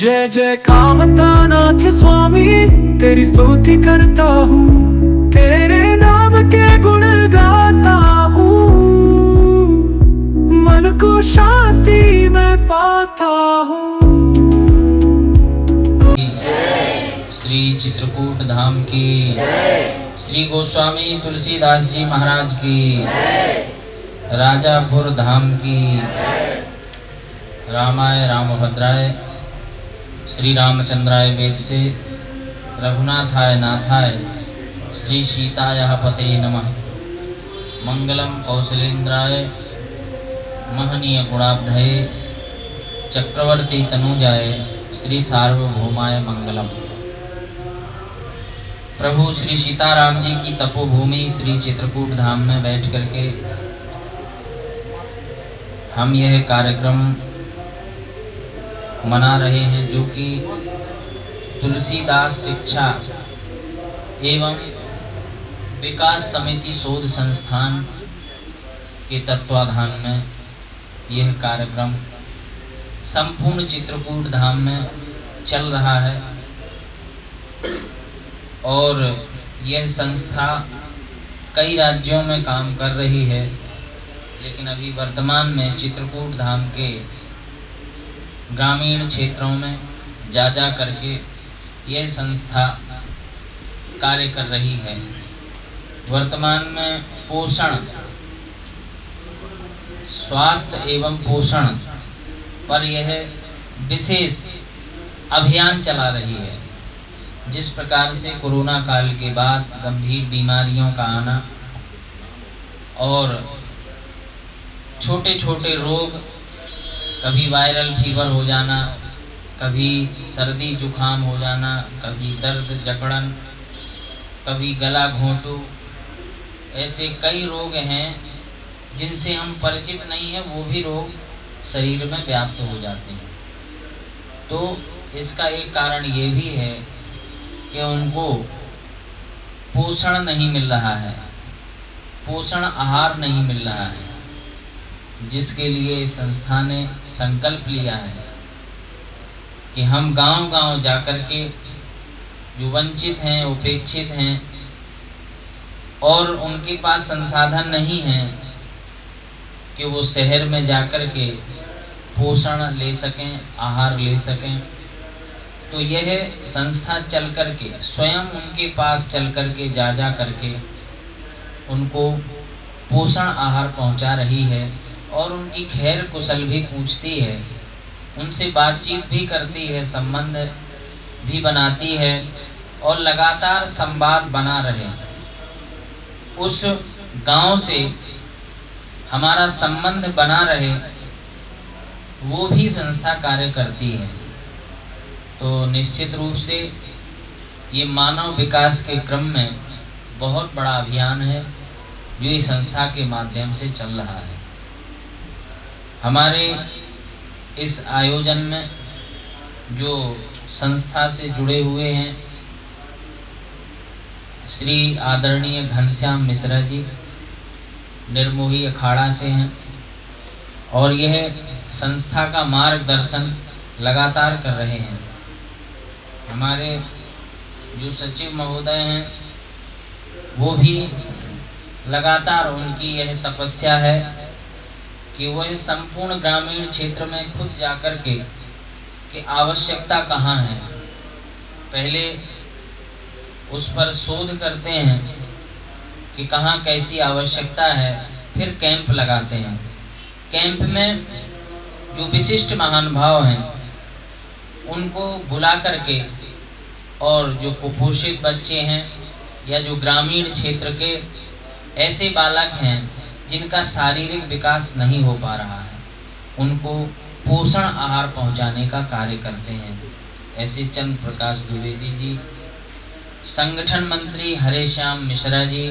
जय जय कामतानाथ स्वामी, तेरी स्तुति करता हूँ, तेरे नाम के गुण गाता हूँ, मन को शांति में पाता हूँ। श्री चित्रकूट धाम की, श्री गोस्वामी तुलसीदास जी महाराज की, राजापुर धाम की, रामाय रामभद्राय श्री रामचंद्राय वेद से रघुनाथाय नाथाय श्री सीताय पते नमः। मंगलम कौशलेन्द्राय महनीय गुणाब्धये चक्रवर्ती तनुजाय श्री सार्वभौमाय मंगलम। प्रभु श्री सीताराम जी की तपोभूमि श्री चित्रकूट धाम में बैठ करके हम यह कार्यक्रम मना रहे हैं, जो कि तुलसीदास शिक्षा एवं विकास समिति शोध संस्थान के तत्वाधान में यह कार्यक्रम संपूर्ण चित्रकूट धाम में चल रहा है। और यह संस्था कई राज्यों में काम कर रही है, लेकिन अभी वर्तमान में चित्रकूट धाम के ग्रामीण क्षेत्रों में जा करके यह संस्था कार्य कर रही है। वर्तमान में पोषण, स्वास्थ्य एवं पोषण पर यह विशेष अभियान चला रही है। जिस प्रकार से कोरोना काल के बाद गंभीर बीमारियों का आना और छोटे छोटे रोग, कभी वायरल फीवर हो जाना, कभी सर्दी जुखाम हो जाना, कभी दर्द जकड़न, कभी गला घोंटू, ऐसे कई रोग हैं जिनसे हम परिचित नहीं हैं, वो भी रोग शरीर में व्याप्त हो जाते हैं। तो इसका एक कारण ये भी है कि उनको पोषण नहीं मिल रहा है, पोषण आहार नहीं मिल रहा है, जिसके लिए इस संस्था ने संकल्प लिया है कि हम गांव-गांव जाकर के जो वंचित हैं, उपेक्षित हैं और उनके पास संसाधन नहीं हैं कि वो शहर में जाकर के पोषण ले सकें, आहार ले सकें, तो यह संस्था चल कर के स्वयं उनके पास चल कर के जा करके उनको पोषण आहार पहुंचा रही है और उनकी खैर कुशल भी पूछती है, उनसे बातचीत भी करती है, संबंध भी बनाती है और लगातार संवाद बना रहे। उस गांव से हमारा संबंध बना रहे, वो भी संस्था कार्य करती है। तो निश्चित रूप से ये मानव विकास के क्रम में बहुत बड़ा अभियान है जो इस संस्था के माध्यम से चल रहा है। हमारे इस आयोजन में जो संस्था से जुड़े हुए हैं, श्री आदरणीय घनश्याम मिश्रा जी निर्मोही अखाड़ा से हैं और यह संस्था का मार्गदर्शन लगातार कर रहे हैं। हमारे जो सचिव महोदय हैं वो भी लगातार, उनकी यह तपस्या है कि वह संपूर्ण ग्रामीण क्षेत्र में खुद जाकर के कि आवश्यकता कहाँ है, पहले उस पर शोध करते हैं कि कहाँ कैसी आवश्यकता है, फिर कैंप लगाते हैं। कैंप में जो विशिष्ट महानुभाव हैं उनको बुला करके, और जो कुपोषित बच्चे हैं या जो ग्रामीण क्षेत्र के ऐसे बालक हैं जिनका शारीरिक विकास नहीं हो पा रहा है, उनको पोषण आहार पहुंचाने का कार्य करते हैं। ऐसे चंद्र प्रकाश द्विवेदी जी, संगठन मंत्री हरेश्याम मिश्रा जी,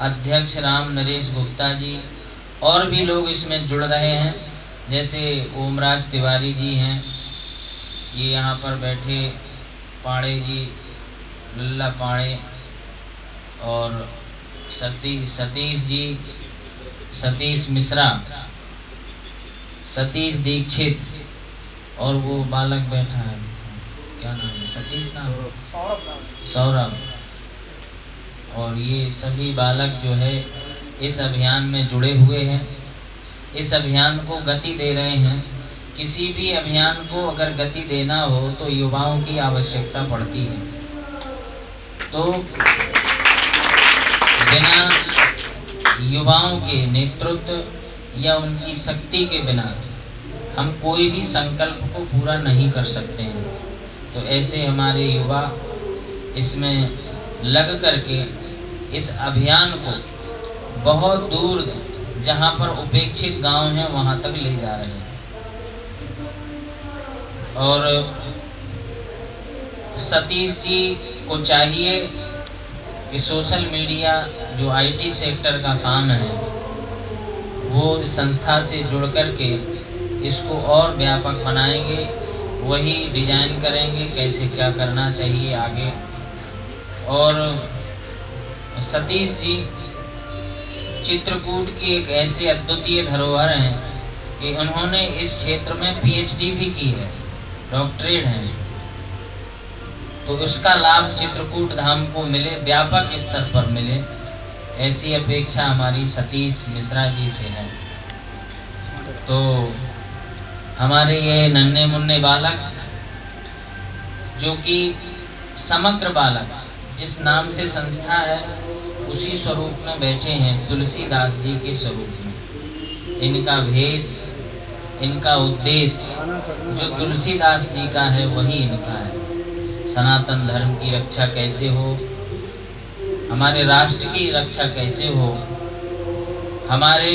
अध्यक्ष राम नरेश गुप्ता जी और भी लोग इसमें जुड़ रहे हैं। जैसे ओमराज तिवारी जी हैं, ये यहाँ पर बैठे पाड़े जी, लल्ला पाड़े, और सतीश जी, सतीश मिश्रा, सतीश दीक्षित, और वो बालक बैठा है, क्या नाम है, सतीश नाम, सौरभ। और ये सभी बालक जो है इस अभियान में जुड़े हुए हैं, इस अभियान को गति दे रहे हैं। किसी भी अभियान को अगर गति देना हो तो युवाओं की आवश्यकता पड़ती है। तो बिना युवाओं के नेतृत्व या उनकी शक्ति के बिना हम कोई भी संकल्प को पूरा नहीं कर सकते हैं। तो ऐसे हमारे युवा इसमें लग करके इस अभियान को बहुत दूर, जहाँ पर उपेक्षित गांव हैं, वहाँ तक ले जा रहे हैं। और सतीश जी को चाहिए कि सोशल मीडिया जो आईटी सेक्टर का काम है वो इस संस्था से जुड़ कर के इसको और व्यापक बनाएंगे, वही डिजाइन करेंगे कैसे क्या करना चाहिए आगे। और सतीश जी चित्रकूट की एक ऐसी अद्वितीय धरोहर हैं कि उन्होंने इस क्षेत्र में पीएचडी भी की है, डॉक्टरेट हैं। तो उसका लाभ चित्रकूट धाम को मिले, व्यापक स्तर पर मिले, ऐसी अपेक्षा हमारी सतीश मिश्रा जी से है। तो हमारे ये नन्हे मुन्ने बालक जो कि समग्र बालक जिस नाम से संस्था है उसी स्वरूप में बैठे हैं, तुलसीदास जी के स्वरूप में। इनका भेष, इनका उद्देश्य जो तुलसीदास जी का है वही इनका है। सनातन धर्म की रक्षा कैसे हो, हमारे राष्ट्र की रक्षा कैसे हो। हमारे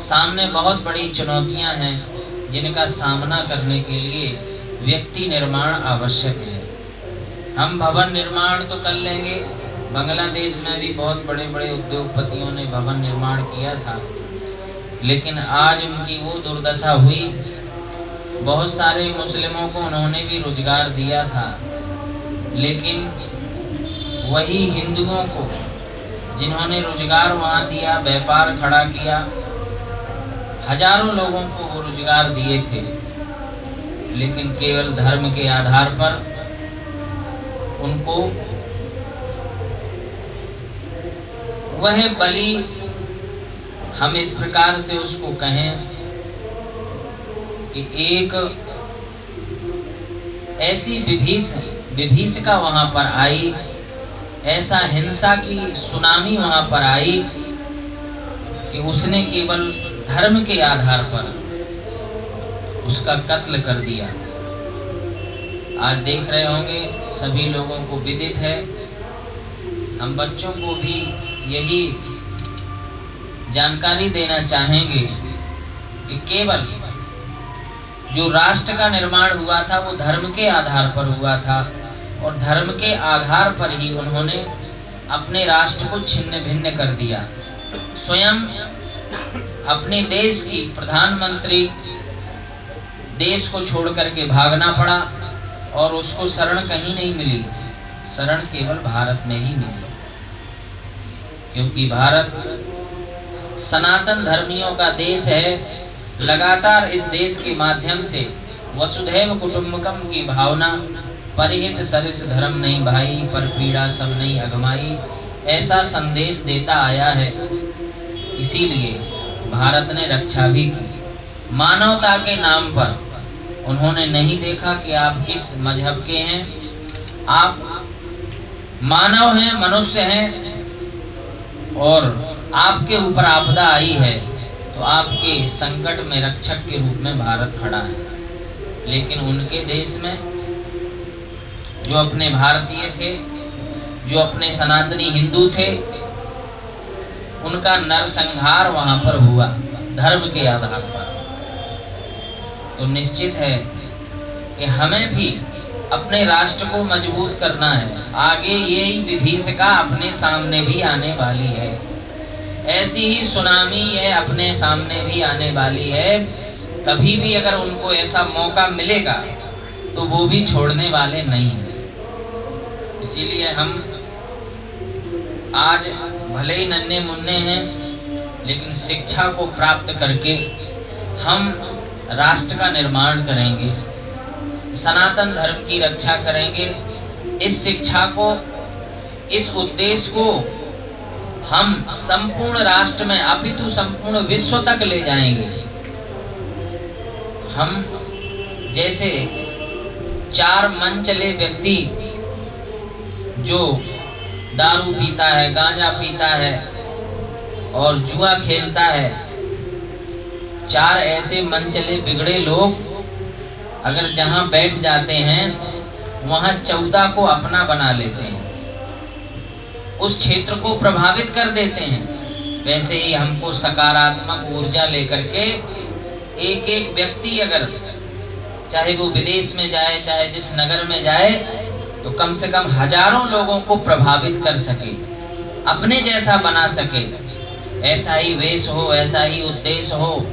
सामने बहुत बड़ी चुनौतियां हैं जिनका सामना करने के लिए व्यक्ति निर्माण आवश्यक है। हम भवन निर्माण तो कर लेंगे, बांग्लादेश में भी बहुत बड़े बड़े उद्योगपतियों ने भवन निर्माण किया था, लेकिन आज उनकी वो दुर्दशा हुई। बहुत सारे मुस्लिमों को उन्होंने भी रोजगार दिया था, लेकिन वही हिंदुओं को जिन्होंने रोजगार वहाँ दिया, व्यापार खड़ा किया, हजारों लोगों को वो रोजगार दिए थे, लेकिन केवल धर्म के आधार पर उनको वह बलि, हम इस प्रकार से उसको कहें कि एक ऐसी विभीषिका वहां पर आई, ऐसा हिंसा की सुनामी वहां पर आई कि उसने केवल धर्म के आधार पर उसका कत्ल कर दिया। आज देख रहे होंगे, सभी लोगों को विदित है, हम बच्चों को भी यही जानकारी देना चाहेंगे कि केवल जो राष्ट्र का निर्माण हुआ था वो धर्म के आधार पर हुआ था, और धर्म के आधार पर ही उन्होंने अपने राष्ट्र को छिन्न भिन्न कर दिया। स्वयं अपने देश की प्रधानमंत्री देश को छोड़ करके भागना पड़ा और उसको शरण कहीं नहीं मिली, शरण केवल भारत में ही मिली, क्योंकि भारत सनातन धर्मियों का देश है। लगातार इस देश के माध्यम से वसुधैव कुटुंबकम की भावना, परिहित सरिस धर्म नहीं भाई, पर पीड़ा सब नहीं अगमाई, ऐसा संदेश देता आया है। इसीलिए भारत ने रक्षा भी की। मानवता के नाम पर उन्होंने नहीं देखा कि आप किस मजहब के हैं, आप मानव हैं, मनुष्य हैं, और आपके ऊपर आपदा आई है तो आपके संकट में रक्षक के रूप में भारत खड़ा है। लेकिन उनके देश में जो अपने भारतीय थे, जो अपने सनातनी हिंदू थे, उनका नरसंहार वहां पर हुआ धर्म के आधार पर। तो निश्चित है कि हमें भी अपने राष्ट्र को मजबूत करना है। आगे यही विभीषिका अपने सामने भी आने वाली है, ऐसी ही सुनामी ये अपने सामने भी आने वाली है। कभी भी अगर उनको ऐसा मौका मिलेगा तो वो भी छोड़ने वाले नहीं हैं। इसीलिए हम आज भले ही नन्हे मुन्ने हैं, लेकिन शिक्षा को प्राप्त करके हम राष्ट्र का निर्माण करेंगे, सनातन धर्म की रक्षा करेंगे। इस शिक्षा को, इस उद्देश्य को हम संपूर्ण राष्ट्र में अपितु संपूर्ण विश्व तक ले जाएंगे। हम जैसे 4 मन चले व्यक्ति जो दारू पीता है, गांजा पीता है और जुआ खेलता है, 4 ऐसे मन चले बिगड़े लोग अगर जहां बैठ जाते हैं वहां 14 को अपना बना लेते हैं, उस क्षेत्र को प्रभावित कर देते हैं। वैसे ही हमको सकारात्मक ऊर्जा लेकर के एक एक व्यक्ति अगर चाहे वो विदेश में जाए, चाहे जिस नगर में जाए, तो कम से कम हजारों लोगों को प्रभावित कर सके, अपने जैसा बना सके। ऐसा ही वेश हो, ऐसा ही उद्देश्य हो,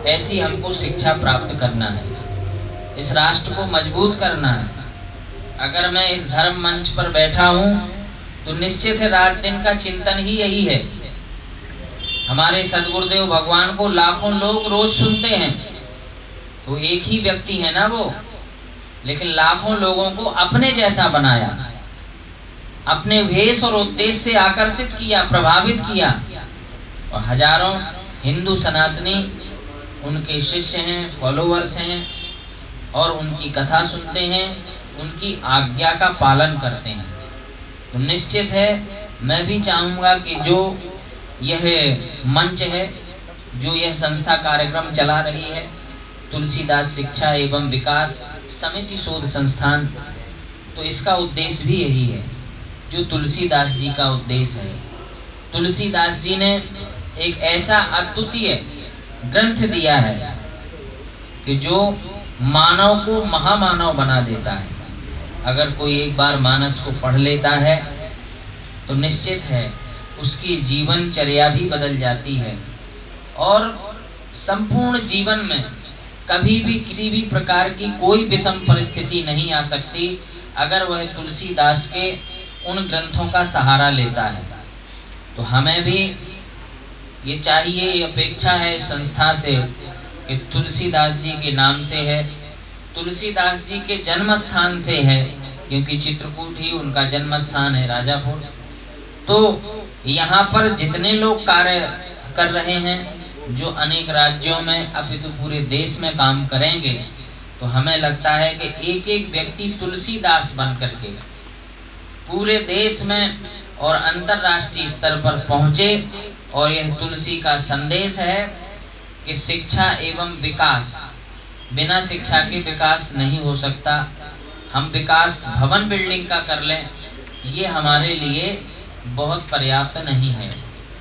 ऐसी हमको शिक्षा प्राप्त करना है, इस राष्ट्र को मजबूत करना है। अगर मैं इस धर्म मंच पर बैठा हूँ तो निश्चित है रात दिन का चिंतन ही यही है। हमारे सदगुरुदेव भगवान को लाखों लोग रोज सुनते हैं, तो एक ही व्यक्ति है ना वो, लेकिन लाखों लोगों को अपने जैसा बनाया, अपने वेश और उद्देश्य से आकर्षित किया, प्रभावित किया। और हजारों हिंदू सनातनी उनके शिष्य हैं, फॉलोवर्स हैं और उनकी कथा सुनते हैं, उनकी आज्ञा का पालन करते हैं। तो निश्चित है मैं भी चाहूँगा कि जो यह मंच है, जो यह संस्था कार्यक्रम चला रही है, तुलसीदास शिक्षा एवं विकास समिति शोध संस्थान, तो इसका उद्देश्य भी यही है जो तुलसीदास जी का उद्देश्य है। तुलसीदास जी ने एक ऐसा अद्वितीय ग्रंथ दिया है कि जो मानव को महामानव बना देता है। अगर कोई एक बार मानस को पढ़ लेता है तो निश्चित है उसकी जीवनचर्या भी बदल जाती है और संपूर्ण जीवन में कभी भी किसी भी प्रकार की कोई विषम परिस्थिति नहीं आ सकती अगर वह तुलसीदास के उन ग्रंथों का सहारा लेता है। तो हमें भी ये चाहिए, ये अपेक्षा है संस्था से कि तुलसीदास जी के नाम से है, तुलसीदास जी के जन्म स्थान से है, क्योंकि चित्रकूट ही उनका जन्म स्थान है, राजापुर। तो यहाँ पर जितने लोग कार्य कर रहे हैं, जो अनेक राज्यों में अपितु पूरे देश में काम करेंगे, तो हमें लगता है कि एक एक व्यक्ति तुलसीदास बन करके पूरे देश में और अंतर्राष्ट्रीय स्तर पर पहुँचे। और यह तुलसी का संदेश है कि शिक्षा एवं विकास, बिना शिक्षा के विकास नहीं हो सकता। हम विकास भवन बिल्डिंग का कर लें, ये हमारे लिए बहुत पर्याप्त नहीं है,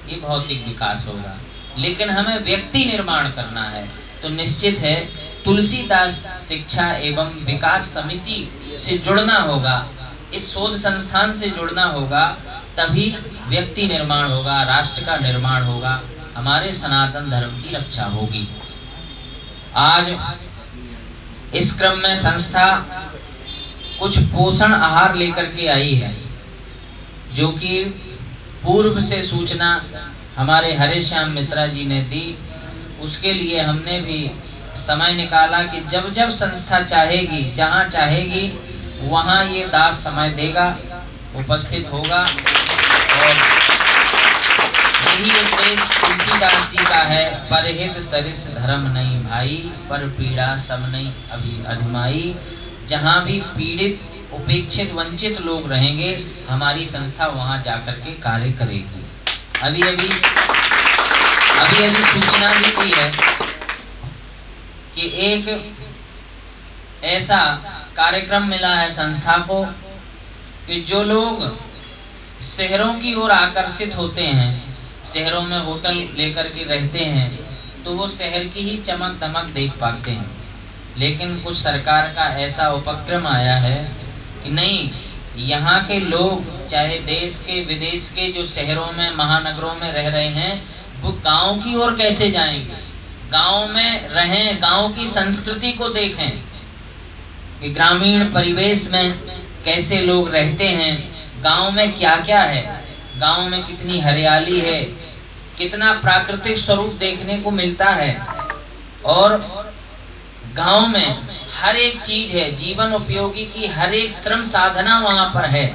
ये भौतिक विकास होगा, लेकिन हमें व्यक्ति निर्माण करना है। तो निश्चित है तुलसीदास शिक्षा एवं विकास समिति से जुड़ना होगा, इस शोध संस्थान से जुड़ना होगा, तभी व्यक्ति निर्माण होगा, राष्ट्र का निर्माण होगा, हमारे सनातन धर्म की रक्षा होगी। आज इस क्रम में संस्था कुछ पोषण आहार लेकर के आई है, जो कि पूर्व से सूचना हमारे हरे श्याम मिश्रा जी ने दी। उसके लिए हमने भी समय निकाला कि जब जब संस्था चाहेगी, जहाँ चाहेगी, वहाँ ये दास समय देगा, उपस्थित होगा। और यही उद्देश्य तुलसीदास जी का है, परहित सरिस धर्म नहीं भाई, पर पीड़ा सब नहीं अभी अधिमाई। जहाँ भी पीड़ित, उपेक्षित, वंचित लोग रहेंगे, हमारी संस्था वहाँ जाकर के कार्य करेगी। अभी अभी सूचना भी दी है कि एक ऐसा कार्यक्रम मिला है संस्था को कि जो लोग शहरों की ओर आकर्षित होते हैं, शहरों में होटल लेकर के रहते हैं, तो वो शहर की ही चमक दमक देख पाते हैं। लेकिन कुछ सरकार का ऐसा उपक्रम आया है कि नहीं, यहाँ के लोग चाहे देश के विदेश के जो शहरों में, महानगरों में रह रहे हैं, वो गांव की ओर कैसे जाएंगे, गांव में रहें, गांव की संस्कृति को देखें कि ग्रामीण परिवेश में कैसे लोग रहते हैं, गांव में क्या क्या है, गांव में कितनी हरियाली है, कितना प्राकृतिक स्वरूप देखने को मिलता है। और गांव में हर एक चीज है, जीवन उपयोगी की हर एक श्रम साधना वहां पर है।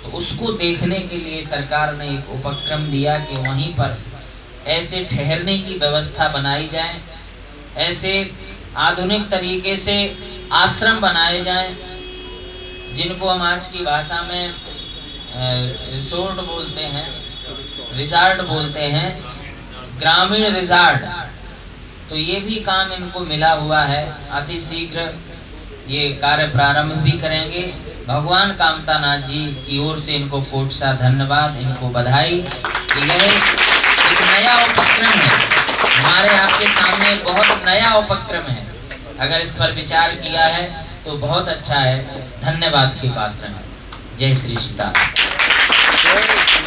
तो उसको देखने के लिए सरकार ने एक उपक्रम दिया कि वहीं पर ऐसे ठहरने की व्यवस्था बनाई जाए, ऐसे आधुनिक तरीके से आश्रम बनाए जाएं, जिनको हम आज की भाषा में रिसोर्ट बोलते हैं, रिजॉर्ट बोलते हैं, ग्रामीण रिजॉर्ट। तो ये भी काम इनको मिला हुआ है। अति शीघ्र ये कार्य प्रारंभ भी करेंगे। भगवान कामतानाथ जी की ओर से इनको कोट सा धन्यवाद, इनको बधाई। यह एक नया उपक्रम है, हमारे आपके सामने एक बहुत नया उपक्रम है। अगर इस पर विचार किया है तो बहुत अच्छा है, धन्यवाद के पात्र हैं। जय श्री सीताराम।